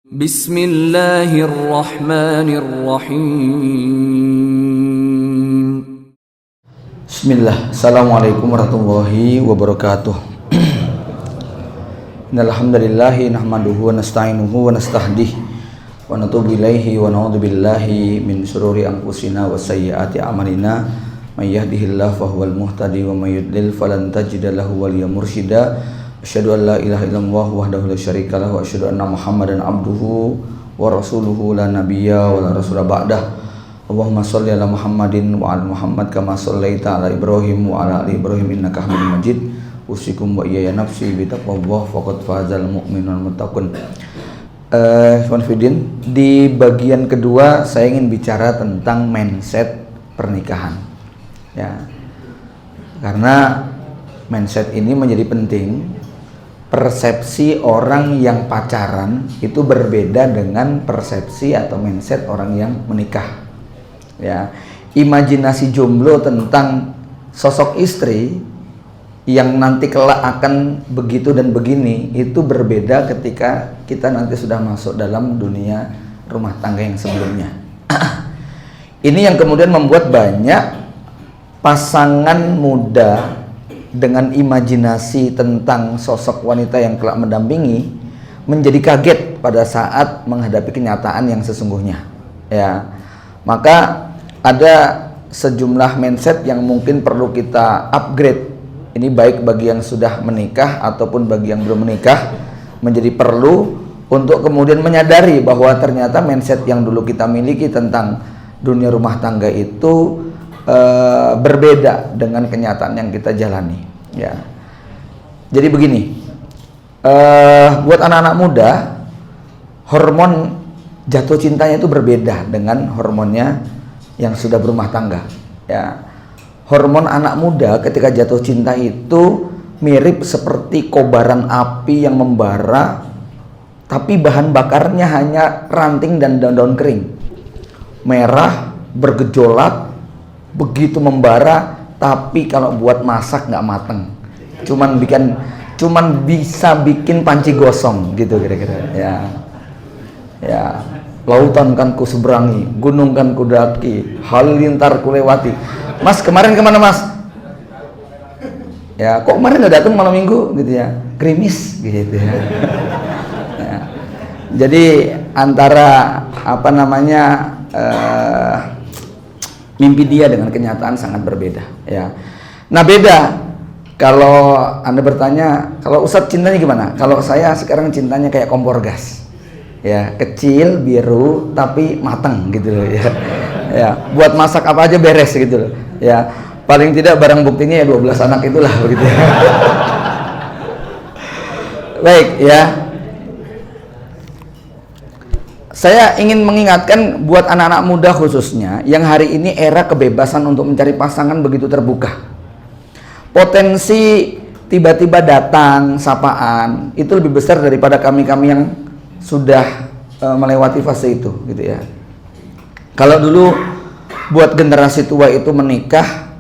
Bismillahirrahmanirrahim. Bismillah. Assalamualaikum warahmatullahi wabarakatuh. Innalhamdulillahi nahmaduhu wa nasta'inuhu wa nastahdih wa natubu ilaihi wa na'udzu billahi min syururi anfusina wa sayyiati a'malina. May yahdihillahu fahuwal muhtadi wa may yudlil falan tajida lahu waliyyan mursyida. Asyhadu an la ilaha illallah wahdahu la syarika lahu wa asyhadu anna Muhammadan abduhu wa rasuluhu la nabiyya wa la rasula ba'dah. Allahumma shalli ala Muhammadin wa ala Muhammad kama shallaita ala Ibrahim wa ala ali Ibrahim innaka Hamidum Majid. Usikum wa iyaya nafsi bi taqwallah faqad fazal mu'minun muttaqun. Di bagian kedua saya ingin bicara tentang mindset pernikahan. Ya. Karena mindset ini menjadi penting. Persepsi orang yang pacaran itu berbeda dengan persepsi atau mindset orang yang menikah. Ya, imajinasi jomblo tentang sosok istri yang nanti kelak akan begitu dan begini itu berbeda ketika kita nanti sudah masuk dalam dunia rumah tangga yang sebelumnya. Ini yang kemudian membuat banyak pasangan muda dengan imajinasi tentang sosok wanita yang kelak mendampingi menjadi kaget pada saat menghadapi kenyataan yang sesungguhnya. Ya, maka ada sejumlah mindset yang mungkin perlu kita upgrade. Ini baik bagi yang sudah menikah ataupun bagi yang belum menikah, menjadi perlu untuk kemudian menyadari bahwa ternyata mindset yang dulu kita miliki tentang dunia rumah tangga itu berbeda dengan kenyataan yang kita jalani. Ya, jadi begini, buat anak-anak muda, hormon jatuh cintanya itu berbeda dengan hormonnya yang sudah berumah tangga. Ya, hormon anak muda ketika jatuh cinta itu mirip seperti kobaran api yang membara, tapi bahan bakarnya hanya ranting dan daun-daun kering, merah, bergejolak, begitu membara, tapi kalau buat masak nggak mateng, cuman bisa bikin panci gosong gitu kira-kira. Ya, lautan kan ku seberangi, gunung kan ku daki, halilintar ku lewati. Mas kemarin kemana mas? Ya, kok kemarin nggak datang malam minggu gitu ya, gerimis gitu ya. Ya. Jadi antara mimpi dia dengan kenyataan sangat berbeda. Ya, nah beda kalau Anda bertanya, kalau Ustadz cintanya gimana? Kalau saya sekarang cintanya kayak kompor gas. Ya, kecil, biru, tapi mateng gitu loh ya. Ya, buat masak apa aja beres gitu loh. Ya, paling tidak barang buktinya ya 12 anak itulah begitu ya. Baik ya. Saya ingin mengingatkan buat anak-anak muda khususnya yang hari ini era kebebasan untuk mencari pasangan begitu terbuka. Potensi tiba-tiba datang sapaan itu lebih besar daripada kami-kami yang sudah melewati fase itu gitu ya. Kalau dulu buat generasi tua itu menikah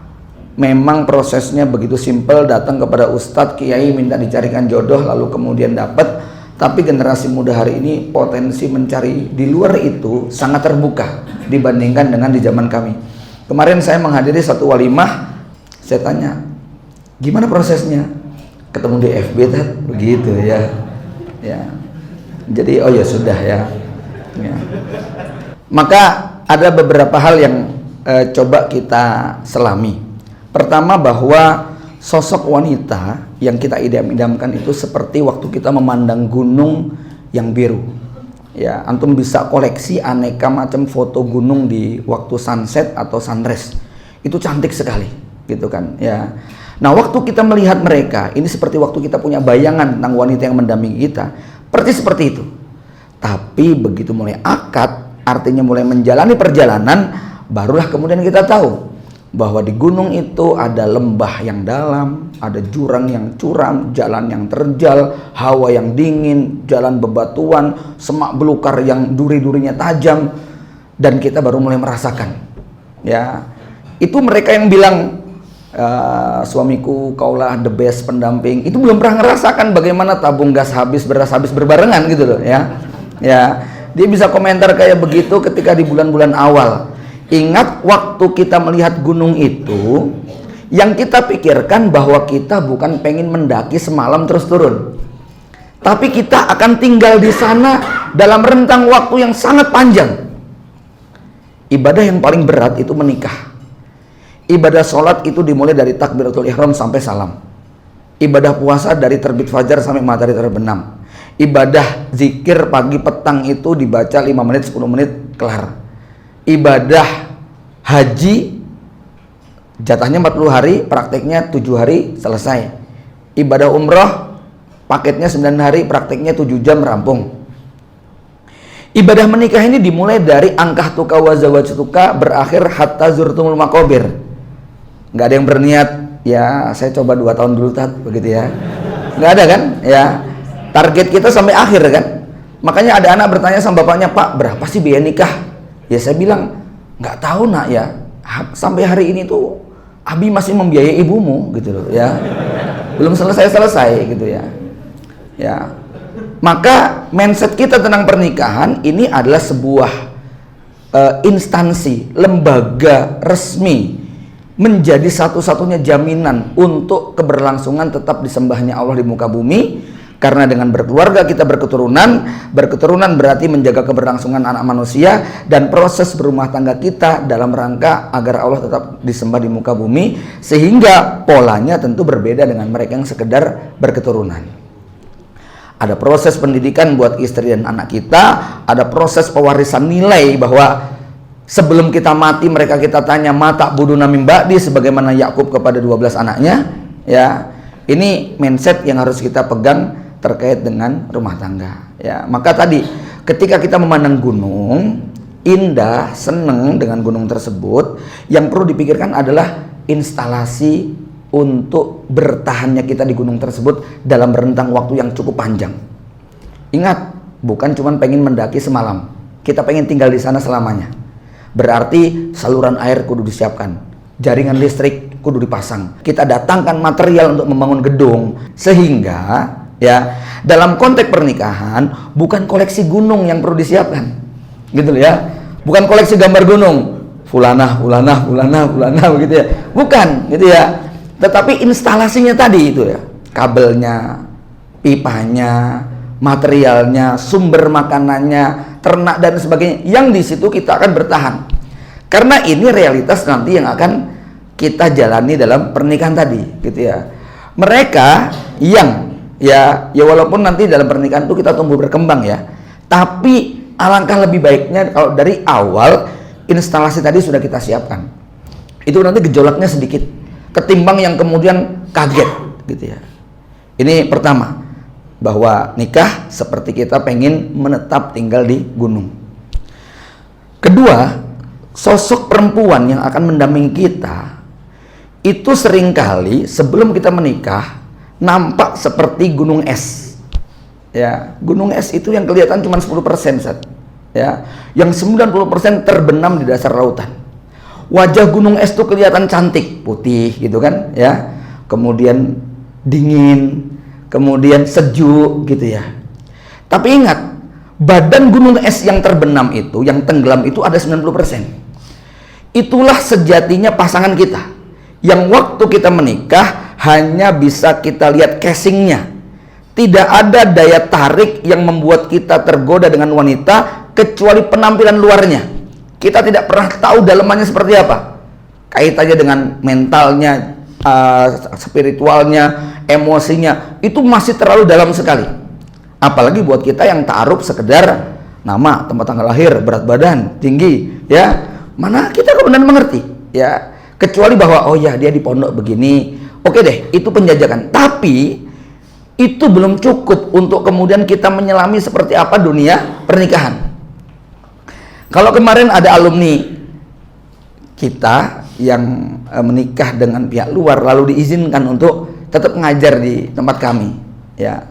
memang prosesnya begitu simpel, datang kepada ustadz, kiai minta dicarikan jodoh lalu kemudian dapat. Tapi generasi muda hari ini potensi mencari di luar itu sangat terbuka dibandingkan dengan di zaman kami. Kemarin saya menghadiri satu walimah, saya tanya, gimana prosesnya? Ketemu di FB begitu ya. Ya. Jadi oh ya sudah ya. Ya. Maka ada beberapa hal yang coba kita selami. Pertama bahwa sosok wanita yang kita idam-idamkan itu seperti waktu kita memandang gunung yang biru. Ya, antum bisa koleksi aneka macam foto gunung di waktu sunset atau sunrise. Itu cantik sekali, gitu kan? Ya. Nah, waktu kita melihat mereka, ini seperti waktu kita punya bayangan tentang wanita yang mendampingi kita, persis seperti itu. Tapi begitu mulai akad, artinya mulai menjalani perjalanan, barulah kemudian kita tahu bahwa di gunung itu ada lembah yang dalam, ada jurang yang curam, jalan yang terjal, hawa yang dingin, jalan bebatuan, semak belukar yang duri-durinya tajam, dan kita baru mulai merasakan. Ya, itu mereka yang bilang, suamiku kaulah the best pendamping, itu belum pernah ngerasakan bagaimana tabung gas habis, beras habis berbarengan gitu loh ya. Ya, dia bisa komentar kayak begitu ketika di bulan-bulan awal. Ingat waktu kita melihat gunung itu, yang kita pikirkan bahwa kita bukan pengen mendaki semalam terus turun, tapi kita akan tinggal di sana dalam rentang waktu yang sangat panjang. Ibadah yang paling berat itu menikah. Ibadah sholat itu dimulai dari takbiratul ihram sampai salam. Ibadah puasa dari terbit fajar sampai matahari terbenam. Ibadah zikir pagi petang itu dibaca 5 menit 10 menit kelar. Ibadah haji jatahnya 40 hari, prakteknya 7 hari selesai. Ibadah umroh paketnya 9 hari, prakteknya 7 jam rampung. Ibadah menikah ini dimulai dari angkah tuka wa zawajtuka berakhir hatta zurtumul maqabir. Nggak ada yang berniat, ya saya coba 2 tahun dulu tat, begitu ya. Nggak ada kan? Ya. Target kita sampai akhir kan. Makanya ada anak bertanya sama bapaknya, "Pak, berapa sih biaya nikah?" Ya saya bilang, "Nggak tahu nak ya. Sampai hari ini tuh Abi masih membiayai ibumu gitu loh ya. Belum selesai gitu ya." Ya. Maka mindset kita tentang pernikahan ini adalah sebuah instansi, lembaga resmi, menjadi satu-satunya jaminan untuk keberlangsungan tetap disembahnya Allah di muka bumi. Karena dengan berkeluarga kita berketurunan berarti menjaga keberlangsungan anak manusia dan proses berumah tangga kita dalam rangka agar Allah tetap disembah di muka bumi, sehingga polanya tentu berbeda dengan mereka yang sekedar berketurunan. Ada proses pendidikan buat istri dan anak kita, ada proses pewarisan nilai bahwa sebelum kita mati mereka kita tanya mata buduna mim ba'di sebagaimana Yakub kepada 12 anaknya, ya. Ini mindset yang harus kita pegang terkait dengan rumah tangga, ya. Maka tadi ketika kita memandang gunung indah, seneng dengan gunung tersebut, yang perlu dipikirkan adalah instalasi untuk bertahannya kita di gunung tersebut dalam rentang waktu yang cukup panjang. Ingat, bukan cuma pengen mendaki semalam, kita pengen tinggal di sana selamanya. Berarti saluran air kudu disiapkan, jaringan listrik kudu dipasang, kita datangkan material untuk membangun gedung, sehingga ya dalam konteks pernikahan bukan koleksi gunung yang perlu disiapkan, gitu loh ya, bukan koleksi gambar gunung, fulanah begitu ya, bukan gitu ya. Tetapi instalasinya tadi itu ya, kabelnya, pipanya, materialnya, sumber makanannya, ternak dan sebagainya, yang di situ kita akan bertahan. Karena ini realitas nanti yang akan kita jalani dalam pernikahan tadi, gitu ya. Mereka yang ya walaupun nanti dalam pernikahan itu kita tumbuh berkembang ya, tapi alangkah lebih baiknya kalau dari awal instalasi tadi sudah kita siapkan. Itu nanti gejolaknya sedikit ketimbang yang kemudian kaget gitu ya. Ini pertama, bahwa nikah seperti kita pengen menetap tinggal di gunung. Kedua, sosok perempuan yang akan mendampingi kita itu seringkali sebelum kita menikah nampak seperti gunung es. Ya, gunung es itu yang kelihatan cuma 10% Sat. Ya, yang 90% terbenam di dasar lautan. Wajah gunung es itu kelihatan cantik, putih gitu kan ya. Kemudian dingin, kemudian sejuk gitu ya. Tapi ingat, badan gunung es yang terbenam itu, yang tenggelam itu ada 90%. Itulah sejatinya pasangan kita. Yang waktu kita menikah hanya bisa kita lihat casingnya. Tidak ada daya tarik yang membuat kita tergoda dengan wanita kecuali penampilan luarnya. Kita tidak pernah tahu dalamannya seperti apa. Kaitannya dengan mentalnya, spiritualnya, emosinya, itu masih terlalu dalam sekali. Apalagi buat kita yang ta'aruf sekedar nama, tempat tanggal lahir, berat badan, tinggi, ya. Mana kita kemudian mengerti, ya. Kecuali bahwa oh ya dia di pondok begini. Oke deh, itu penjajakan. Tapi itu belum cukup untuk kemudian kita menyelami seperti apa dunia pernikahan. Kalau kemarin ada alumni kita yang menikah dengan pihak luar lalu diizinkan untuk tetap ngajar di tempat kami, ya,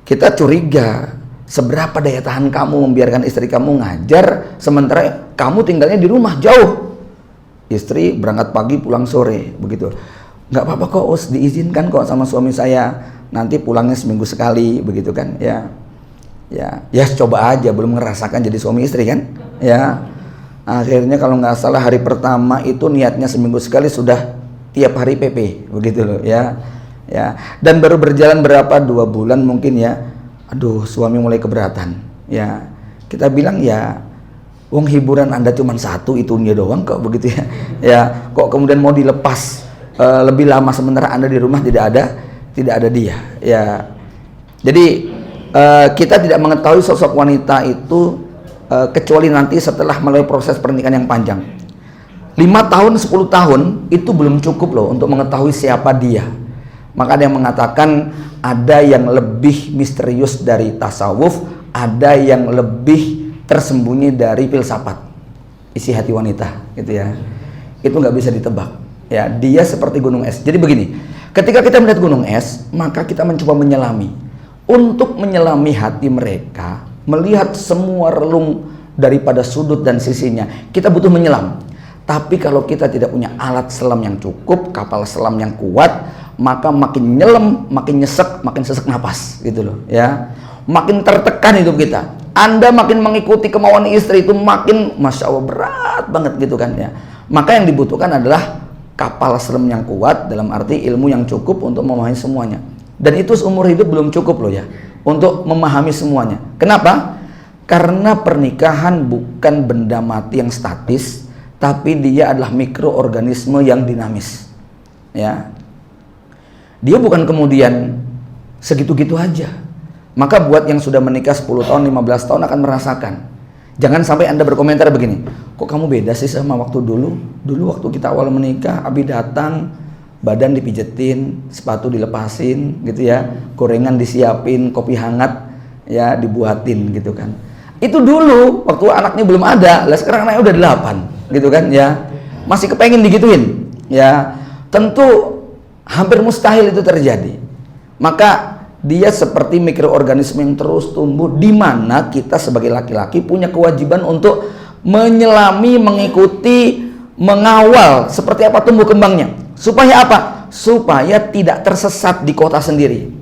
kita curiga seberapa daya tahan kamu membiarkan istri kamu ngajar sementara kamu tinggalnya di rumah jauh. Istri berangkat pagi pulang sore begitu. Nggak apa-apa kok Us, diizinkan kok sama suami saya, nanti pulangnya seminggu sekali begitu kan ya. Ya coba aja, belum ngerasakan jadi suami istri kan, ya. Akhirnya kalau nggak salah hari pertama itu niatnya seminggu sekali, sudah tiap hari PP, begitu loh, ya. Dan baru berjalan berapa, 2 bulan mungkin ya, aduh suami mulai keberatan, ya. Kita bilang ya, wong hiburan Anda cuma satu, itunya doang kok, begitu ya. Ya, kok kemudian mau dilepas lebih lama sementara Anda di rumah tidak ada dia, ya. Jadi kita tidak mengetahui sosok wanita itu kecuali nanti setelah melalui proses pernikahan yang panjang. 5 tahun, 10 tahun itu belum cukup loh untuk mengetahui siapa dia. Maka ada yang mengatakan ada yang lebih misterius dari tasawuf, ada yang lebih tersembunyi dari filsafat isi hati wanita, gitu ya. Itu nggak bisa ditebak, ya. Dia seperti gunung es. Jadi begini, ketika kita melihat gunung es, maka kita mencoba menyelami. Untuk menyelami hati mereka, melihat semua relung daripada sudut dan sisinya, kita butuh menyelam. Tapi kalau kita tidak punya alat selam yang cukup, kapal selam yang kuat, maka makin nyelam, makin nyesek, makin sesek napas, gitu loh, ya. Makin tertekan hidup kita. Anda makin mengikuti kemauan istri itu makin, masya Allah, berat banget gitu kan, ya. Maka yang dibutuhkan adalah kapal selam yang kuat, dalam arti ilmu yang cukup untuk memahami semuanya. Dan itu seumur hidup belum cukup loh ya, untuk memahami semuanya. Kenapa? Karena pernikahan bukan benda mati yang statis, tapi dia adalah mikroorganisme yang dinamis, ya. Dia bukan kemudian segitu-gitu aja. Maka buat yang sudah menikah 10 tahun, 15 tahun akan merasakan. Jangan sampai Anda berkomentar begini, kok kamu beda sih sama waktu dulu? Dulu waktu kita awal menikah, Abi datang, badan dipijetin, sepatu dilepasin gitu ya, gorengan disiapin, kopi hangat ya dibuatin gitu kan. Itu dulu waktu anaknya belum ada. Lah sekarang anaknya udah 8 gitu kan ya. Masih kepengen digituin ya. Tentu hampir mustahil itu terjadi. Maka dia seperti mikroorganisme yang terus tumbuh, di mana kita sebagai laki-laki punya kewajiban untuk menyelami, mengikuti, mengawal seperti apa tumbuh kembangnya. Supaya apa? Supaya tidak tersesat di kota sendiri.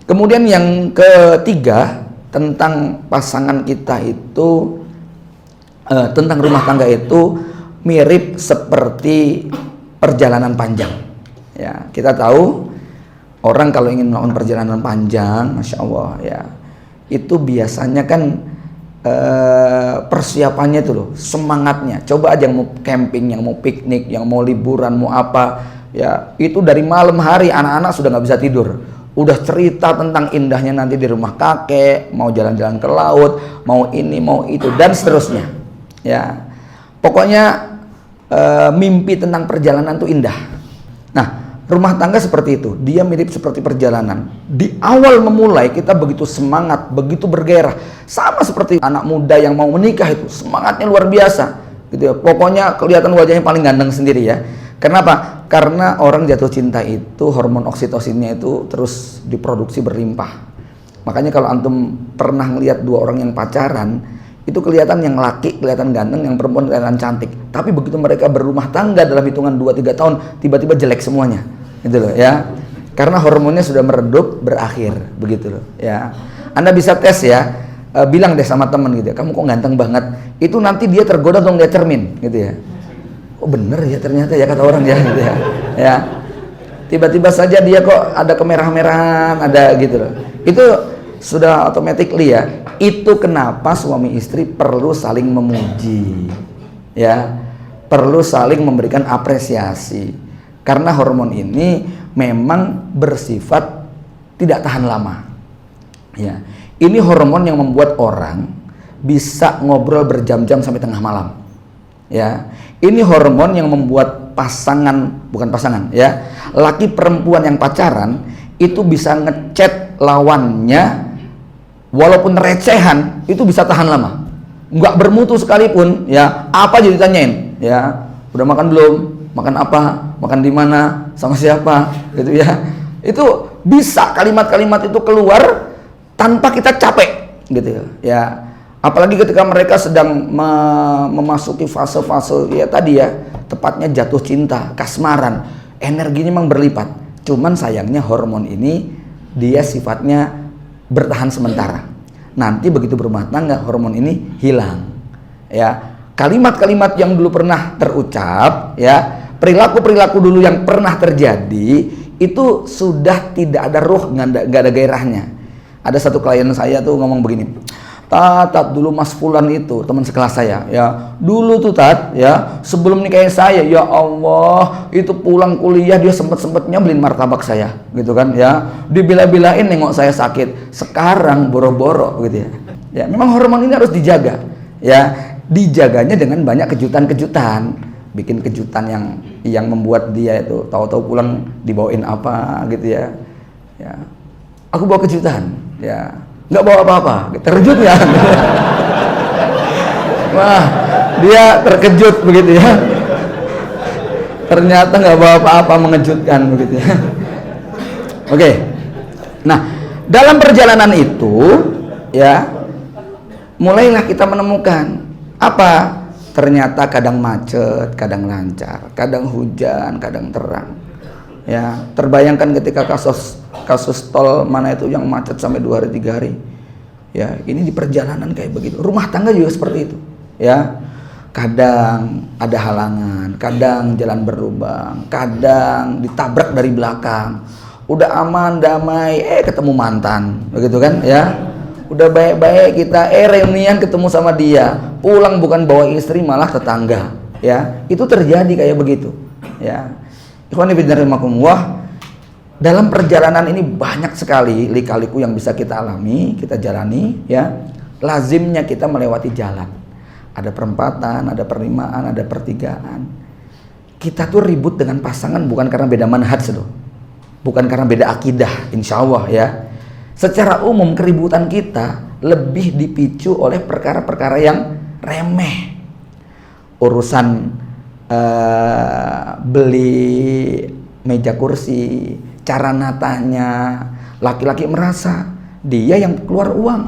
Kemudian yang ketiga, tentang pasangan kita itu, tentang rumah tangga itu mirip seperti perjalanan panjang. Ya, kita tahu orang kalau ingin melakukan perjalanan panjang, masya Allah ya, itu biasanya kan persiapannya itu loh, semangatnya. Coba aja yang mau camping, yang mau piknik, yang mau liburan, mau apa ya, itu dari malam hari anak-anak sudah nggak bisa tidur, udah cerita tentang indahnya nanti di rumah kakek, mau jalan-jalan ke laut, mau ini, mau itu, dan seterusnya ya. Pokoknya mimpi tentang perjalanan itu indah. Nah, rumah tangga seperti itu, dia mirip seperti perjalanan. Di awal memulai kita begitu semangat, begitu bergairah, sama seperti anak muda yang mau menikah itu, semangatnya luar biasa gitu ya. Pokoknya kelihatan wajahnya paling ganteng sendiri ya. Kenapa? Karena orang jatuh cinta itu hormon oksitosinnya itu terus diproduksi berlimpah. Makanya kalau antum pernah ngelihat 2 orang yang pacaran, itu kelihatan yang laki kelihatan ganteng, yang perempuan kelihatan cantik. Tapi begitu mereka berumah tangga dalam hitungan 2-3 tahun, tiba-tiba jelek semuanya. Gitu loh ya. Karena hormonnya sudah meredup, berakhir, begitu loh ya. Anda bisa tes ya, bilang deh sama temen gitu ya, kamu kok ganteng banget. Itu nanti dia tergoda dong, dia cermin gitu ya. Oh bener ya ternyata ya, kata orang ya gitu ya. Ya. Tiba-tiba saja dia kok ada kemerah-merahan, ada gitu loh. Itu sudah automatically ya. Itu kenapa suami istri perlu saling memuji ya, perlu saling memberikan apresiasi, karena hormon ini memang bersifat tidak tahan lama ya. Ini hormon yang membuat orang bisa ngobrol berjam-jam sampai tengah malam ya. Ini hormon yang membuat pasangan, bukan pasangan ya, laki perempuan yang pacaran itu bisa ngechat lawannya walaupun recehan, itu bisa tahan lama, nggak bermutu sekalipun ya. Apa jadi ditanyain ya, udah makan belum, makan apa, makan di mana, sama siapa gitu ya. Itu bisa kalimat-kalimat itu keluar tanpa kita capek gitu ya. Apalagi ketika mereka sedang memasuki fase-fase ya tadi ya, tepatnya jatuh cinta, kasmaran, energinya memang berlipat. Cuman sayangnya hormon ini dia sifatnya bertahan sementara. nanti begitu berumah tangga hormon ini hilang. Ya, kalimat-kalimat yang dulu pernah terucap, ya, perilaku-perilaku dulu yang pernah terjadi itu sudah tidak ada ruh, nggak ada gairahnya. Ada satu klien saya tuh ngomong begini, Tat, dulu Mas Fulan itu teman sekelas saya, ya, dulu tuh Tat, ya, sebelum nikahin saya, ya Allah, itu pulang kuliah dia sempet-sempetnya beliin martabak saya, gitu kan, ya, dibela-belain nengok saya sakit, sekarang boro-boro, gitu ya. Ya, memang hormon ini harus dijaga, ya, dijaganya dengan banyak kejutan-kejutan, bikin kejutan yang membuat dia itu tahu-tahu pulang dibawain apa, gitu ya, ya, aku bawa kejutan, ya. Nggak bawa apa-apa, terkejut ya. Wah, dia terkejut begitu ya. Ternyata nggak bawa apa-apa, mengejutkan begitu ya. Oke. Nah, dalam perjalanan itu ya, mulailah kita menemukan apa? Ternyata kadang macet, kadang lancar, kadang hujan, kadang terang. Ya, terbayangkan ketika kasus tol mana itu yang macet sampai 2 hari 3 hari. Ya, ini di perjalanan kayak begitu. Rumah tangga juga seperti itu. Ya, kadang ada halangan, kadang jalan berlubang, kadang ditabrak dari belakang. Udah aman, damai, ketemu mantan, begitu kan? Ya, udah baik-baik kita, reunian ketemu sama dia, pulang bukan bawa istri malah tetangga. Ya, itu terjadi kayak begitu. Ya. Ikhwan fillah rahimakumullah, dalam perjalanan ini banyak sekali lika-liku yang bisa kita alami, kita jalani, ya. Lazimnya kita melewati jalan. Ada perempatan, ada perlimaan, ada pertigaan. Kita tuh ribut dengan pasangan bukan karena beda manhaj loh. Bukan karena beda akidah, insya Allah ya. Secara umum keributan kita lebih dipicu oleh perkara-perkara yang remeh. Urusan beli meja kursi, cara natanya, laki-laki merasa dia yang keluar uang,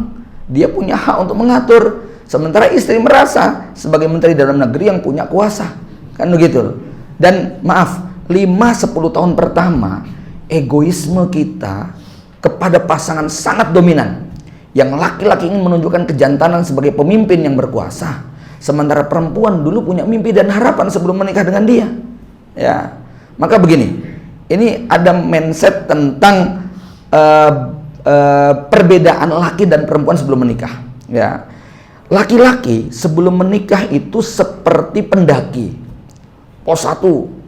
dia punya hak untuk mengatur, sementara istri merasa sebagai menteri dalam negeri yang punya kuasa, kan begitu. Dan maaf, 5-10 tahun pertama egoisme kita kepada pasangan sangat dominan, yang laki-laki ingin menunjukkan kejantanan sebagai pemimpin yang berkuasa, sementara perempuan dulu punya mimpi dan harapan sebelum menikah dengan dia. Ya, maka begini, ini ada mindset tentang perbedaan laki dan perempuan sebelum menikah. Ya, laki-laki sebelum menikah itu seperti pendaki. Pos 1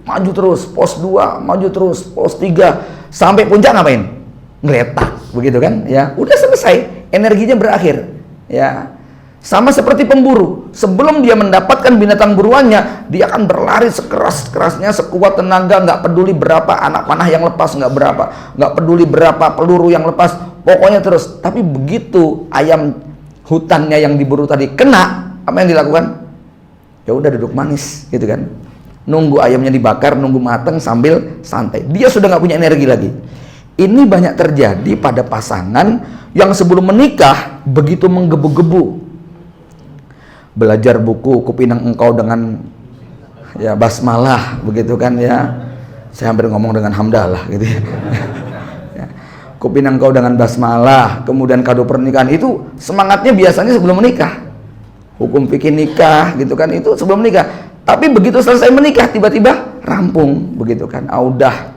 maju terus, pos 2 maju terus, pos 3 sampai puncak ngapain? Ngeletak, begitu kan? Ya, udah selesai, energinya berakhir. Ya. Sama seperti pemburu, sebelum dia mendapatkan binatang buruannya, dia akan berlari sekeras-kerasnya, sekuat tenaga, nggak peduli berapa anak panah yang lepas, nggak peduli berapa peluru yang lepas, pokoknya terus. Tapi begitu ayam hutannya yang diburu tadi kena, apa yang dilakukan? Ya udah duduk manis, gitu kan? Nunggu ayamnya dibakar, nunggu mateng sambil santai. Dia sudah nggak punya energi lagi. Ini banyak terjadi pada pasangan yang sebelum menikah begitu menggebu-gebu. Belajar buku Kupinang Engkau dengan ya basmalah, begitu kan ya. Saya hampir ngomong dengan hamdalah gitu ya. Ya. Kupinang Engkau dengan basmalah, kemudian kado pernikahan itu semangatnya biasanya sebelum menikah. Hukum fikih nikah gitu kan, itu sebelum menikah. Tapi begitu selesai menikah tiba-tiba rampung, begitu kan. Udah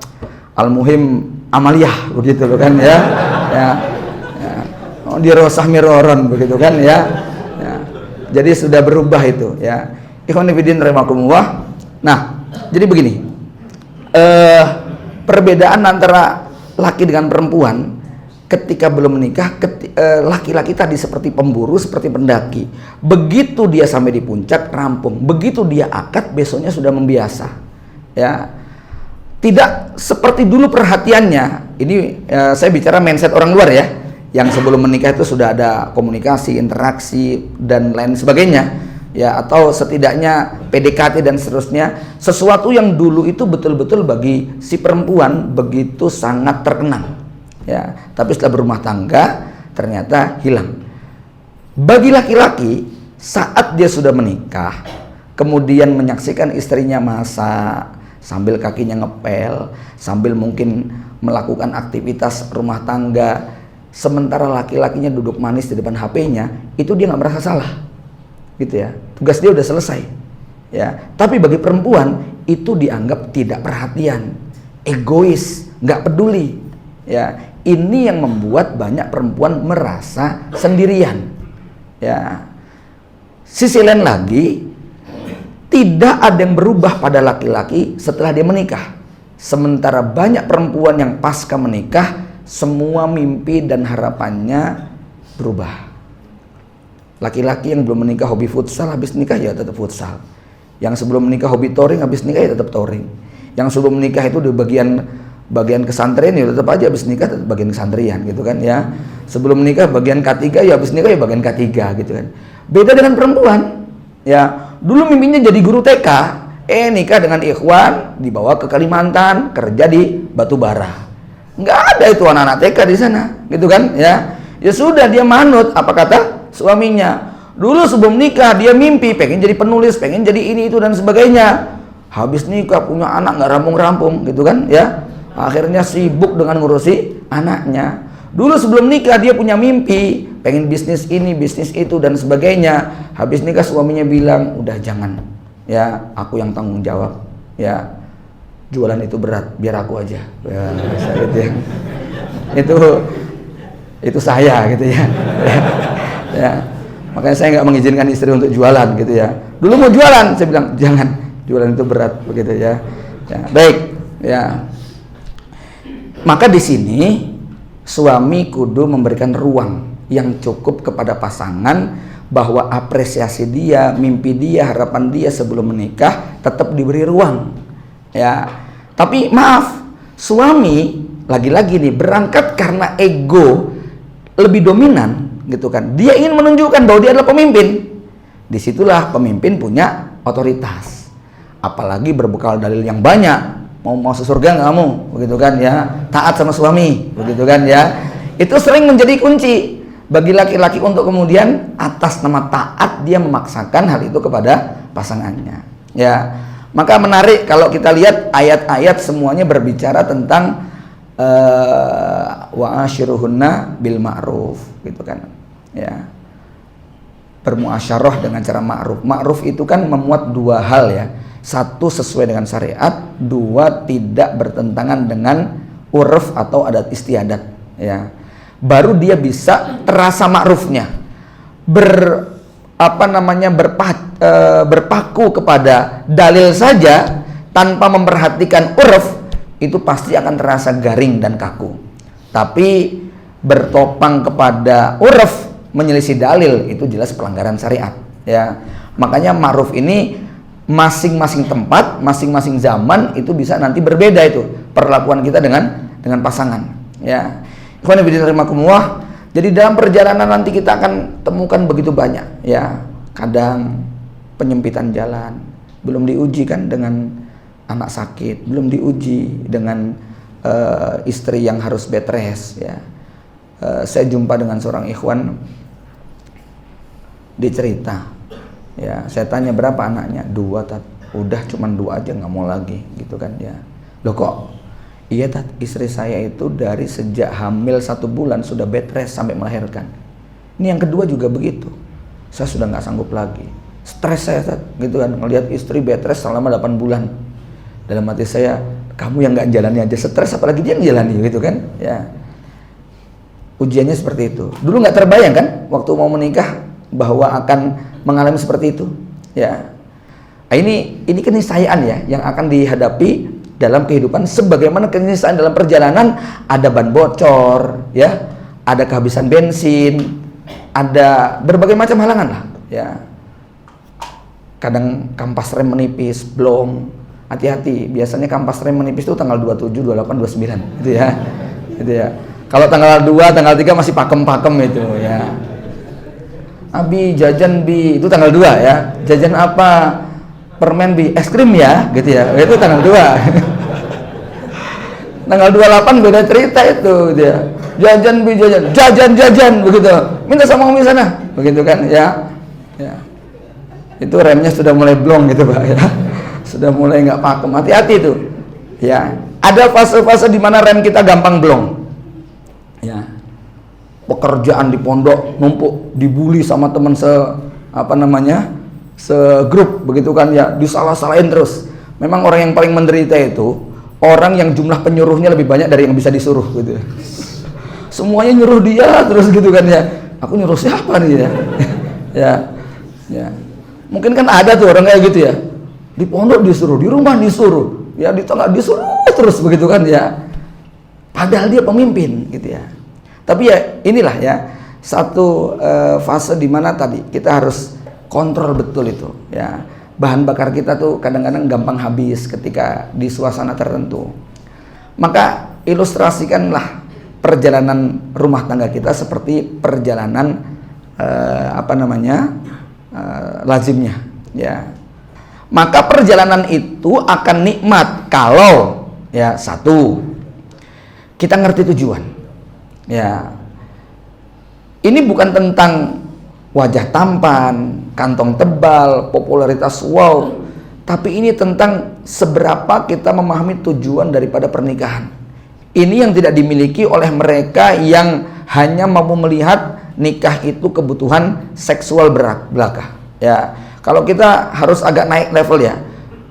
al-muhim amaliyah begitu loh kan ya. Ya. Ya. Oh, dirosah miroron begitu kan ya. Jadi sudah berubah itu ya. Ikhwan fillah rahimakumullah. Nah, jadi begini. Perbedaan antara laki dengan perempuan ketika belum menikah, laki-laki tadi seperti pemburu, seperti pendaki. Begitu dia sampai di puncak, rampung. Begitu dia akad, besoknya sudah membiasa. Ya. Tidak seperti dulu perhatiannya. Ini saya bicara mindset orang luar ya. Yang sebelum menikah itu sudah ada komunikasi, interaksi dan lain sebagainya, ya, atau setidaknya PDKT dan seterusnya, sesuatu yang dulu itu betul-betul bagi si perempuan begitu sangat terkenang, ya, tapi setelah berumah tangga ternyata hilang. Bagi laki-laki saat dia sudah menikah, kemudian menyaksikan istrinya masak sambil kakinya ngepel, sambil mungkin melakukan aktivitas rumah tangga, sementara laki-lakinya duduk manis di depan HP-nya, itu dia nggak merasa salah, gitu ya. Tugas dia udah selesai, ya. Tapi bagi perempuan itu dianggap tidak perhatian, egois, nggak peduli, ya. Ini yang membuat banyak perempuan merasa sendirian, ya. Sisi lain lagi, tidak ada yang berubah pada laki-laki setelah dia menikah. Sementara banyak perempuan yang pasca menikah, semua mimpi dan harapannya berubah. Laki-laki yang belum menikah hobi futsal, habis nikah ya tetap futsal. Yang sebelum menikah hobi touring, habis nikah ya tetap touring. Yang sebelum menikah itu di bagian kesantren ya tetap aja habis nikah tetap bagian kesantrian, gitu kan ya. Sebelum menikah bagian K3 ya habis nikah ya bagian K3, gitu kan. Beda dengan perempuan. Ya, dulu mimpinya jadi guru TK, nikah dengan ikhwan, dibawa ke Kalimantan, kerja di batu bara. Nggak ada itu anak-anak TK di sana, gitu kan ya. Ya sudah, dia manut apa kata suaminya. Dulu sebelum nikah dia mimpi pengen jadi penulis, pengen jadi ini itu dan sebagainya. Habis nikah punya anak nggak rampung-rampung, gitu kan ya. Akhirnya sibuk dengan ngurusi anaknya. Dulu sebelum nikah dia punya mimpi pengen bisnis ini, bisnis itu dan sebagainya. Habis nikah suaminya bilang, udah jangan, ya aku yang tanggung jawab, ya jualan itu berat, biar aku aja, ya, gitu ya. Itu saya, gitu ya. Ya, makanya saya nggak mengizinkan istri untuk jualan, gitu ya. Dulu mau jualan, saya bilang jangan, jualan itu berat, begitu ya. Ya, baik, ya. Maka di sini suami kudu memberikan ruang yang cukup kepada pasangan, bahwa apresiasi dia, mimpi dia, harapan dia sebelum menikah tetap diberi ruang, ya. Tapi maaf, suami lagi-lagi nih berangkat karena ego lebih dominan, gitu kan. Dia ingin menunjukkan bahwa dia adalah pemimpin. Disitulah pemimpin punya otoritas, apalagi berbekal dalil yang banyak. Mau masuk surga nggak mau, begitu kan ya. Taat sama suami, begitu kan ya. Itu sering menjadi kunci bagi laki-laki untuk kemudian atas nama taat dia memaksakan hal itu kepada pasangannya, ya. Maka menarik kalau kita lihat ayat-ayat semuanya berbicara tentang wa ashiruhunna bil ma'ruf, gitu kan ya. Bermuasyarah dengan cara ma'ruf. Ma'ruf itu kan memuat dua hal ya. Satu, sesuai dengan syariat. Dua, tidak bertentangan dengan uruf atau adat istiadat, ya. Baru dia bisa terasa ma'rufnya. Berpaku kepada dalil saja tanpa memperhatikan uruf, itu pasti akan terasa garing dan kaku. Tapi bertopang kepada uruf, menyelisih dalil, itu jelas pelanggaran syariat, ya. Makanya ma'ruf ini masing-masing tempat, masing-masing zaman itu bisa nanti berbeda itu perlakuan kita dengan pasangan, ya. Ikhwan fillah rahimakumullah. Jadi dalam perjalanan nanti kita akan temukan begitu banyak, ya. Kadang penyempitan jalan, belum diuji kan dengan anak sakit, belum diuji dengan istri yang harus bed rest, ya. Saya jumpa dengan seorang ikhwan, dia cerita, ya, saya tanya berapa anaknya? 2, Tat. Udah cuman 2 aja, nggak mau lagi, gitu kan ya. Loh kok? Iya, Tat, istri saya itu dari sejak hamil 1 bulan sudah bed rest sampai melahirkan. Ini yang kedua juga begitu. Saya sudah nggak sanggup lagi. Stres saya, Tat, gitu kan, ngelihat istri bed rest selama 8 bulan. Dalam hati saya, kamu yang nggak jalani aja stres, apalagi dia yang jalani, gitu kan ya. Ujiannya seperti itu. Dulu nggak terbayang kan waktu mau menikah bahwa akan mengalami seperti itu, ya. Ini keniscayaan ya yang akan dihadapi dalam kehidupan, sebagaimana keniscayaan dalam perjalanan. Ada ban bocor, ya, ada kehabisan bensin, ada berbagai macam halangan lah, ya. Kadang kampas rem menipis, blong. Hati-hati, biasanya kampas rem menipis itu tanggal 27, 28, 29, gitu ya. Gitu ya. Kalau tanggal 2, tanggal 3 masih pakem-pakem itu, ya. Abi jajan Bi, itu tanggal 2 ya. Jajan apa? Permen Bi, es krim ya, gitu ya. Itu tanggal 2. Tanggal 28 beda cerita itu, gitu ya. Jajan Bi, jajan begitu. Minta sama Umi sana, begitu kan ya. Ya. Itu remnya sudah mulai blong gitu, Pak, ya. Sudah mulai nggak pakem. Hati-hati itu. Ya. Ada fase-fase di mana rem kita gampang blong. Ya. pekerjaan di pondok numpuk, dibully sama teman segrup begitu kan ya, disalah-salahin terus. Memang orang yang paling menderita itu orang yang jumlah penyuruhnya lebih banyak dari yang bisa disuruh gitu. Semuanya nyuruh dia terus gitu kan ya. Aku nyuruh siapa nih ya? ya. Mungkin kan ada tuh orang kayak gitu ya. Di pondok disuruh, di rumah disuruh, ya di tengah disuruh terus begitu kan ya. Padahal dia pemimpin gitu ya. Tapi ya inilah ya satu fase di mana tadi kita harus kontrol betul itu ya. Bahan bakar kita tuh kadang-kadang gampang habis ketika di suasana tertentu. Maka ilustrasikanlah perjalanan rumah tangga kita seperti perjalanan lazimnya ya. Maka perjalanan itu akan nikmat kalau ya satu, kita ngerti tujuan ya. Ini bukan tentang wajah tampan, kantong tebal, popularitas wow, tapi ini tentang seberapa kita memahami tujuan daripada pernikahan. Ini yang tidak dimiliki oleh mereka yang hanya mampu melihat nikah itu kebutuhan seksual belaka ya. Kalau kita harus agak naik level ya,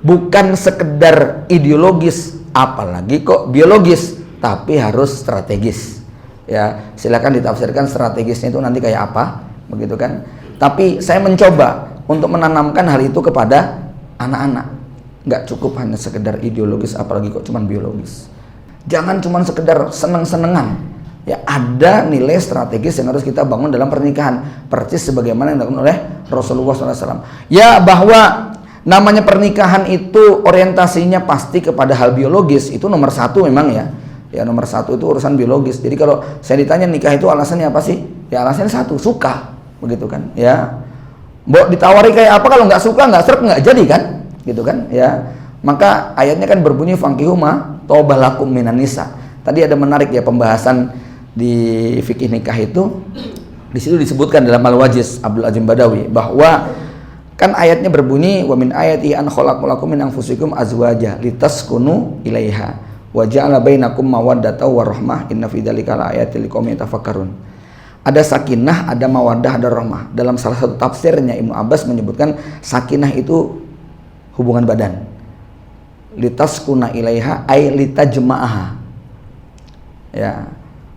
bukan sekedar ideologis, apalagi kok biologis, tapi harus strategis ya. Silakan ditafsirkan strategisnya itu nanti kayak apa begitu kan. Tapi saya mencoba untuk menanamkan hal itu kepada anak-anak. Nggak cukup hanya sekedar ideologis, apalagi kok cuman biologis. Jangan cuman sekedar seneng-senengan ya, ada nilai strategis yang harus kita bangun dalam pernikahan, persis sebagaimana yang dilakukan oleh Rasulullah SAW ya, bahwa namanya pernikahan itu orientasinya pasti kepada hal biologis, itu nomor satu memang ya. Ya nomor satu itu urusan biologis. Jadi kalau saya ditanya nikah itu alasannya apa sih? Ya alasannya satu, suka begitu kan ya. Mbok ditawari kayak apa, kalau nggak suka, nggak srek, nggak jadi kan gitu kan ya. Maka ayatnya kan berbunyi fankihuma tobalakum minan nisa. Tadi ada menarik ya pembahasan di fikih nikah itu. Di situ disebutkan dalam Al-Wajiz Abdul Azim Badawi bahwa kan ayatnya berbunyi wa min ayati an khalaqalakum min anfusikum azwaja litaskunu ilaiha wa ja'ala bainakum mawaddatan wa rahmah inna fi dzalika laayatil liqaumin yatafakkarun. Ada sakinah, ada mawaddah, ada rahmah. Dalam salah satu tafsirnya Ibnu Abbas menyebutkan sakinah itu hubungan badan. Litaskuna ilaiha ay litajma'aha. Ya.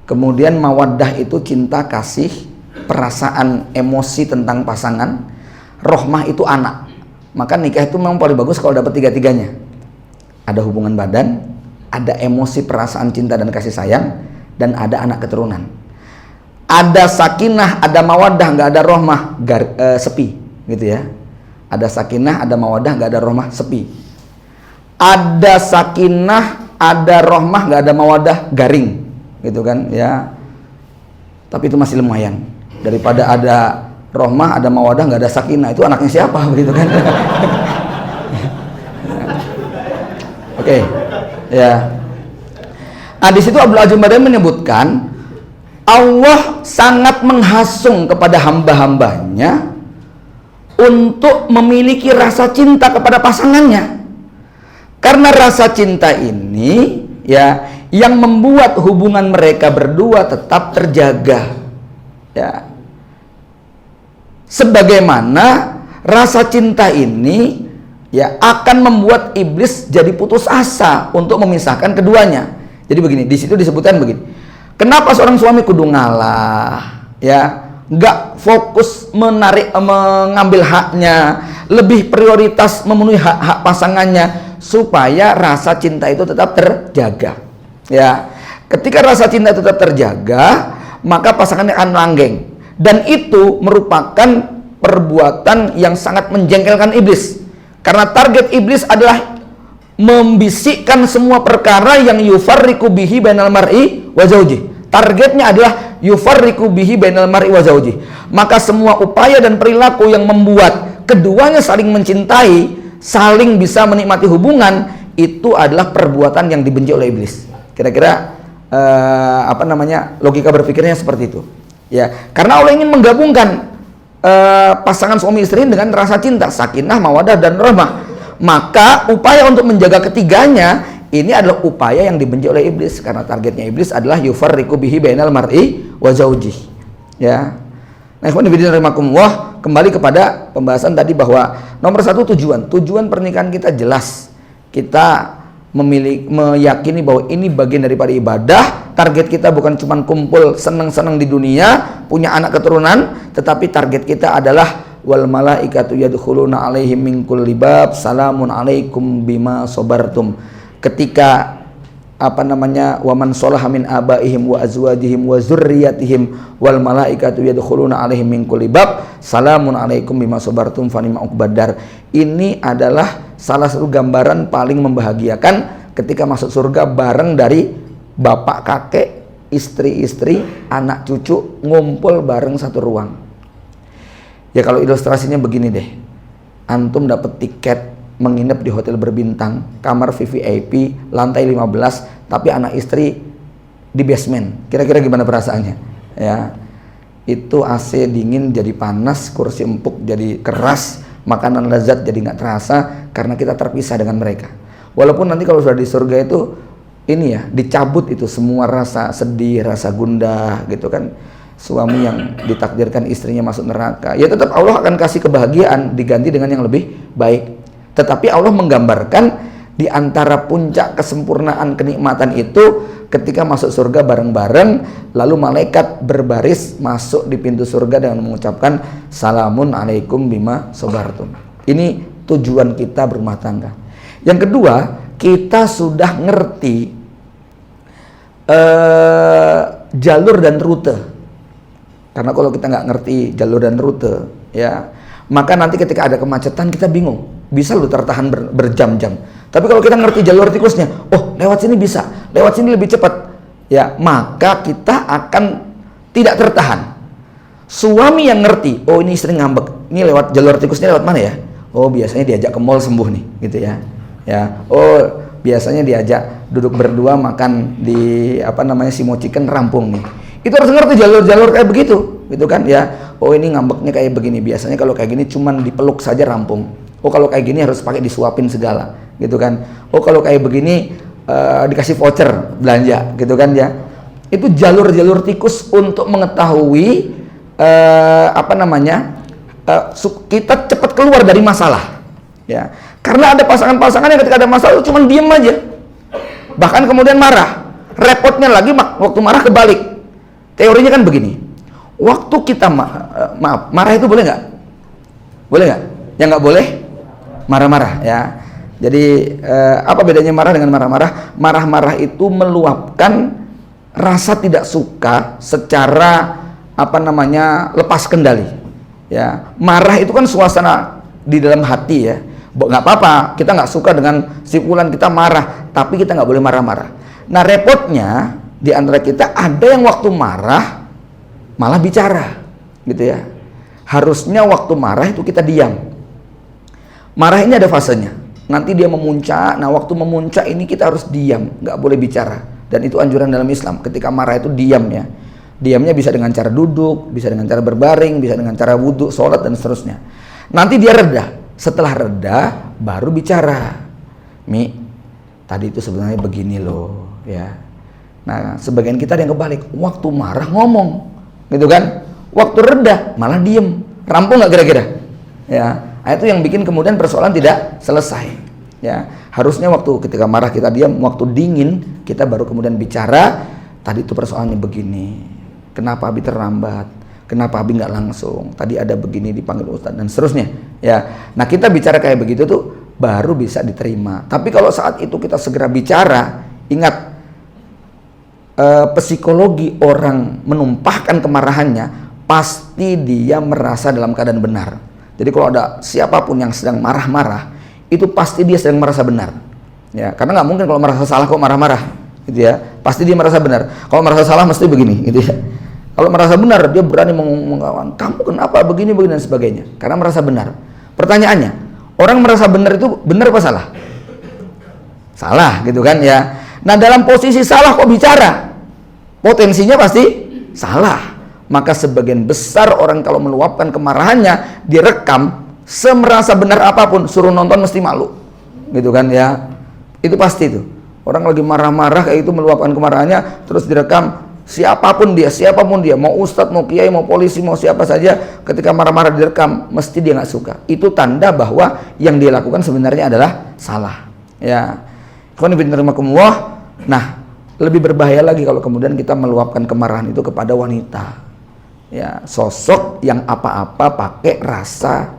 Kemudian mawaddah itu cinta kasih, perasaan emosi tentang pasangan. Rahmah itu anak. Maka nikah itu memang paling bagus kalau dapat tiga-tiganya. Ada hubungan badan, ada emosi perasaan cinta dan kasih sayang, dan ada anak keturunan. Ada sakinah, ada mawaddah, nggak ada rahmah, sepi gitu ya. Ada sakinah, ada mawaddah, nggak ada rahmah, sepi. Ada sakinah, ada rahmah, nggak ada mawaddah, garing gitu kan ya. Tapi itu masih lumayan daripada ada rahmah, ada mawaddah, nggak ada sakinah. Itu anaknya siapa begitu kan. Oke. Ya. Nah, di situ Abdul Azim Badawi menyebutkan Allah sangat menghasung kepada hamba-hambanya untuk memiliki rasa cinta kepada pasangannya. Karena rasa cinta ini ya yang membuat hubungan mereka berdua tetap terjaga. Ya. Sebagaimana rasa cinta ini ya akan membuat iblis jadi putus asa untuk memisahkan keduanya. Jadi begini, di situ disebutkan begini. Kenapa seorang suami kudu ngalah, ya, nggak fokus mengambil haknya, lebih prioritas memenuhi hak pasangannya supaya rasa cinta itu tetap terjaga. Ya, ketika rasa cinta itu tetap terjaga, maka pasangannya akan langgeng, dan itu merupakan perbuatan yang sangat menjengkelkan iblis. Karena target iblis adalah membisikkan semua perkara yang yufarriqu bihi bainal mar'i wa zauji. Targetnya adalah yufarriqu bihi bainal mar'i wa zauji. Maka semua upaya dan perilaku yang membuat keduanya saling mencintai, saling bisa menikmati hubungan, itu adalah perbuatan yang dibenci oleh iblis. Kira-kira logika berpikirnya seperti itu. Ya, karena Allah ingin menggabungkan pasangan suami istri dengan rasa cinta, sakinah, mawaddah, dan rahmah. Maka upaya untuk menjaga ketiganya ini adalah upaya yang dibenci oleh iblis, karena targetnya iblis adalah yufarriqu bihi bainal mar'i wa zawjihi. Ya. Nah, ikhwan fillah rahimakumullah, kembali kepada pembahasan tadi bahwa nomor satu tujuan pernikahan kita jelas. Kita meyakini bahwa ini bagian daripada ibadah. Target kita bukan cuma kumpul senang-senang di dunia, punya anak keturunan, tetapi target kita adalah wal malaikatu yadkhuluna alaihim min kulli bab salamun alaikum bima sabartum. Ketika wa man sholaha min abaihim wa azwajihim wa zurriyatihim wal malaikatu yadkhuluna alaihim min kulli bab salamun alaikum bima sabartum fa ni'ma uqbadar. Ini adalah salah satu gambaran paling membahagiakan ketika masuk surga bareng dari bapak kakek, istri-istri, anak cucu ngumpul bareng satu ruang. Ya kalau ilustrasinya begini deh. Antum dapat tiket menginap di hotel berbintang, kamar VVIP, lantai 15, tapi anak istri di basement. Kira-kira gimana perasaannya? Ya. Itu AC dingin jadi panas, kursi empuk jadi keras, makanan lezat jadi nggak terasa karena kita terpisah dengan mereka. Walaupun nanti kalau sudah di surga itu ini ya, dicabut itu semua rasa sedih, rasa gundah gitu kan. Suami yang ditakdirkan istrinya masuk neraka, ya tetap Allah akan kasih kebahagiaan diganti dengan yang lebih baik. Tetapi Allah menggambarkan di antara puncak kesempurnaan kenikmatan itu ketika masuk surga bareng-bareng, lalu malaikat berbaris masuk di pintu surga dengan mengucapkan salamun alaikum bima sabartum. Ini tujuan kita berumah tangga. Yang kedua, kita sudah ngerti jalur dan rute. Karena kalau kita nggak ngerti jalur dan rute, ya, maka nanti ketika ada kemacetan kita bingung. Bisa lu tertahan berjam-jam. Tapi kalau kita ngerti jalur tikusnya, oh lewat sini bisa, lewat sini lebih cepat, ya, maka kita akan tidak tertahan. Suami yang ngerti, oh ini istri ngambek, ini lewat jalur tikusnya lewat mana ya? Oh biasanya diajak ke mall sembuh nih, gitu ya. Ya, oh biasanya diajak duduk berdua makan di Simo Chicken rampung nih. Itu harus ngerti jalur-jalur kayak begitu, gitu kan ya. Oh ini ngambeknya kayak begini, biasanya kalau kayak gini cuman dipeluk saja rampung. Oh kalau kayak gini harus pakai disuapin segala, gitu kan. Oh kalau kayak begini dikasih voucher belanja, gitu kan ya. Itu jalur-jalur tikus untuk mengetahui kita cepat keluar dari masalah, ya. Karena ada pasangan-pasangan yang ketika ada masalah cuma diem aja, bahkan kemudian marah. Repotnya lagi waktu marah kebalik. Teorinya kan begini, waktu kita marah itu boleh nggak? Boleh nggak? Yang nggak boleh marah-marah, ya. Jadi apa bedanya marah dengan marah-marah? Marah-marah itu meluapkan rasa tidak suka secara lepas kendali, ya. Marah itu kan suasana di dalam hati, ya. Nggak apa-apa, kita nggak suka dengan si fulan, kita marah, tapi kita nggak boleh marah-marah. Nah repotnya di antara kita ada yang waktu marah malah bicara, gitu ya. Harusnya waktu marah itu kita diam. Marah ini ada fasenya. Nanti dia memuncak. Nah waktu memuncak ini kita harus diam, nggak boleh bicara. Dan itu anjuran dalam Islam. Ketika marah itu diam, ya. Diamnya bisa dengan cara duduk, bisa dengan cara berbaring, bisa dengan cara wudhu, sholat dan seterusnya. Nanti dia reda. Setelah reda baru bicara. Mi, tadi itu sebenarnya begini loh, ya. Nah sebagian kita ada yang kebalik. Waktu marah ngomong, gitu kan. Waktu reda malah diem. Rampung nggak kira-kira? Ya. Nah, itu yang bikin kemudian persoalan tidak selesai, ya. Harusnya waktu ketika marah kita diam, waktu dingin kita baru kemudian bicara. Tadi itu persoalannya begini, kenapa Abi terlambat, kenapa Abi nggak langsung, tadi ada begini dipanggil Ustadz dan seterusnya, ya. Nah kita bicara kayak begitu tuh baru bisa diterima. Tapi kalau saat itu kita segera bicara, ingat psikologi orang menumpahkan kemarahannya pasti dia merasa dalam keadaan benar. Jadi kalau ada siapapun yang sedang marah-marah, itu pasti dia sedang merasa benar, ya. Karena nggak mungkin kalau merasa salah kok marah-marah, gitu ya. Pasti dia merasa benar. Kalau merasa salah mesti begini, gitu ya. Kalau merasa benar dia berani mengatakan kamu kenapa begini dan sebagainya, karena merasa benar. Pertanyaannya, orang merasa benar itu benar apa salah? Salah, gitu kan ya. Nah dalam posisi salah kok bicara, potensinya pasti salah. Maka sebagian besar orang kalau meluapkan kemarahannya direkam, semerasa benar apapun suruh nonton mesti malu, gitu kan ya. Itu pasti itu. Orang lagi marah-marah kayak itu meluapkan kemarahannya terus direkam, siapapun dia, mau ustadz, mau kiai, mau polisi, mau siapa saja, ketika marah-marah direkam, mesti dia nggak suka. Itu tanda bahwa yang dia lakukan sebenarnya adalah salah. Ya, nah, lebih berbahaya lagi kalau kemudian kita meluapkan kemarahan itu kepada wanita. Ya, sosok yang apa-apa pakai rasa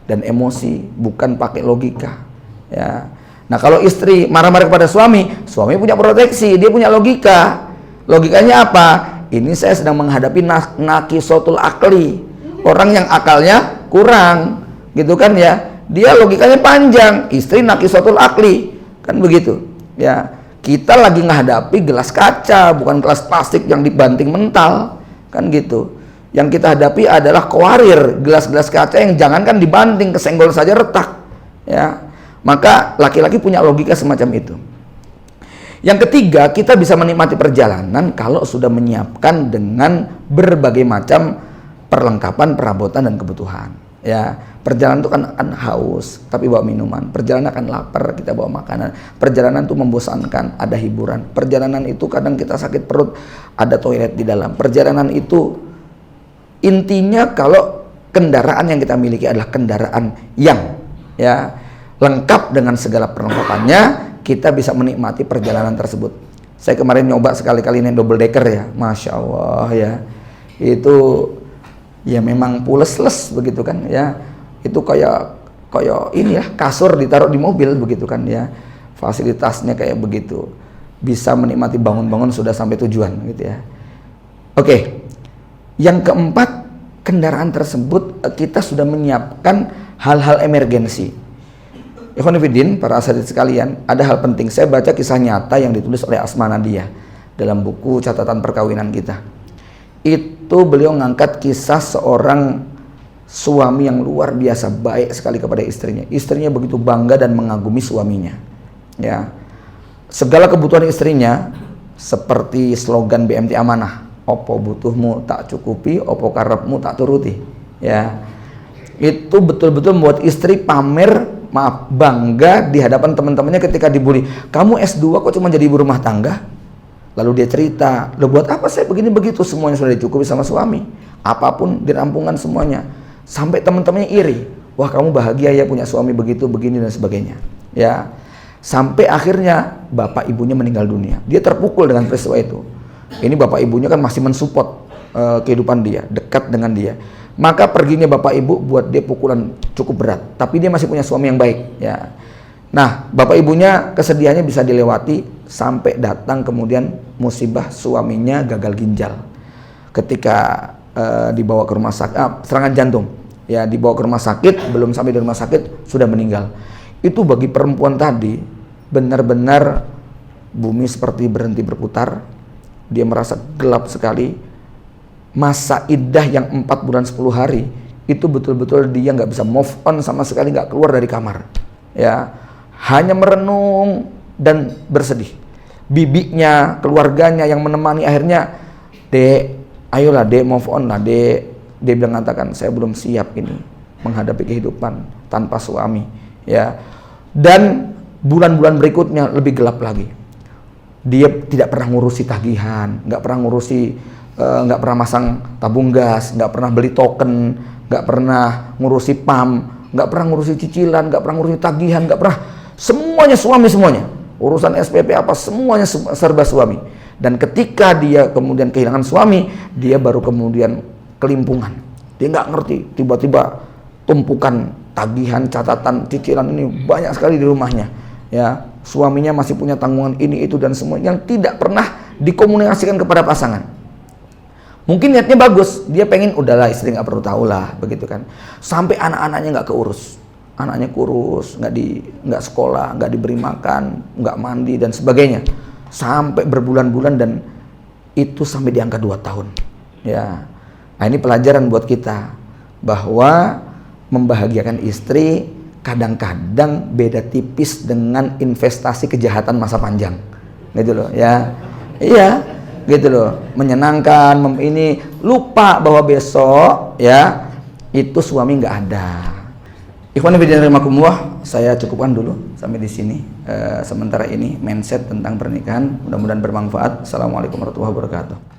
dan emosi, bukan pakai logika. Ya. Nah, kalau istri marah-marah kepada suami punya proteksi, dia punya logika. Logikanya apa? Ini saya sedang menghadapi naqisatul akli, orang yang akalnya kurang, gitu kan ya. Dia logikanya panjang, istri naqisatul akli, kan begitu. Ya, kita lagi menghadapi gelas kaca, bukan gelas plastik yang dibanting mental, kan gitu. Yang kita hadapi adalah qawarir, gelas-gelas kaca yang jangankan dibanting, kesenggol saja retak. Ya, maka laki-laki punya logika semacam itu. Yang ketiga, kita bisa menikmati perjalanan kalau sudah menyiapkan dengan berbagai macam perlengkapan, perabotan, dan kebutuhan. Ya, perjalanan itu kan akan haus, tapi bawa minuman. Perjalanan akan lapar, kita bawa makanan. Perjalanan itu membosankan, ada hiburan. Perjalanan itu kadang kita sakit perut, ada toilet di dalam. Perjalanan itu intinya kalau kendaraan yang kita miliki adalah kendaraan yang ya lengkap dengan segala perlengkapannya, kita bisa menikmati perjalanan tersebut. Saya kemarin nyoba sekali-kali naik double decker ya, Masya Allah ya, itu ya memang pules-les begitu kan ya, itu kayak ini ya, kasur ditaruh di mobil begitu kan ya, fasilitasnya kayak begitu, bisa menikmati bangun-bangun sudah sampai tujuan gitu ya. Oke, yang keempat, kendaraan tersebut kita sudah menyiapkan hal-hal emergensi. Ikhwanifidin, para asatidz sekalian, ada hal penting. Saya baca kisah nyata yang ditulis oleh Asma Nadia dalam buku catatan perkawinan kita. Itu beliau ngangkat kisah seorang suami yang luar biasa baik sekali kepada istrinya. Istrinya begitu bangga dan mengagumi suaminya. Ya, segala kebutuhan istrinya seperti slogan BMT Amanah, opo butuhmu tak cukupi, opo karepmu tak turuti. Ya, itu betul-betul membuat istri pamer, bangga di hadapan teman-temannya ketika dibully. Kamu S2 kok cuma jadi ibu rumah tangga? Lalu dia cerita, lo buat apa saya begini begitu? Semuanya sudah dicukupi sama suami, apapun dirampungan semuanya. Sampai teman-temannya iri, wah kamu bahagia ya punya suami begitu, begini dan sebagainya. Ya, sampai akhirnya bapak ibunya meninggal dunia. Dia terpukul dengan peristiwa itu. Ini bapak ibunya kan masih mensupport kehidupan dia, dekat dengan dia. Maka perginya bapak ibu buat dia pukulan cukup berat, tapi dia masih punya suami yang baik ya. Nah, bapak ibunya kesedihannya bisa dilewati sampai datang kemudian musibah suaminya gagal ginjal. Ketika dibawa ke rumah sakit, serangan jantung ya, dibawa ke rumah sakit, belum sampai di rumah sakit sudah meninggal. Itu bagi perempuan tadi benar-benar bumi seperti berhenti berputar. Dia merasa gelap sekali. Masa iddah yang 4 bulan 10 hari itu betul-betul dia nggak bisa move on sama sekali, nggak keluar dari kamar ya, hanya merenung dan bersedih. Bibinya, keluarganya yang menemani akhirnya, Dek, ayolah Dek, move on lah Dek. Dia bilang, katakan saya belum siap ini menghadapi kehidupan tanpa suami ya. Dan bulan-bulan berikutnya lebih gelap lagi. Dia tidak pernah ngurusi tagihan, nggak pernah nggak pernah masang tabung gas, nggak pernah beli token, nggak pernah ngurusi PAM, nggak pernah ngurusi cicilan, nggak pernah ngurusi tagihan, nggak pernah, semuanya suami semuanya. Urusan SPP apa semuanya serba suami. Dan ketika dia kemudian kehilangan suami, dia baru kemudian kelimpungan. Dia nggak ngerti, tiba-tiba tumpukan tagihan, catatan, cicilan ini banyak sekali di rumahnya. Ya, suaminya masih punya tanggungan ini itu dan semua yang tidak pernah dikomunikasikan kepada pasangan. Mungkin niatnya bagus, dia pengen udahlah istri nggak perlu tahu lah begitu kan. Sampai anak-anaknya nggak keurus, anaknya kurus, nggak sekolah, nggak diberi makan, nggak mandi dan sebagainya. Sampai berbulan-bulan dan itu sampai di angka 2 tahun. Ya, nah ini pelajaran buat kita bahwa membahagiakan istri kadang-kadang beda tipis dengan investasi kejahatan masa panjang, gitu loh ya. Iya. Gitu loh, menyenangkan, ini lupa bahwa besok ya itu suami nggak ada. Ikhwan fillah rahimakumullah, saya cukupkan dulu sampai di sini. Sementara ini mindset tentang pernikahan, mudah-mudahan bermanfaat. Assalamualaikum warahmatullahi wabarakatuh.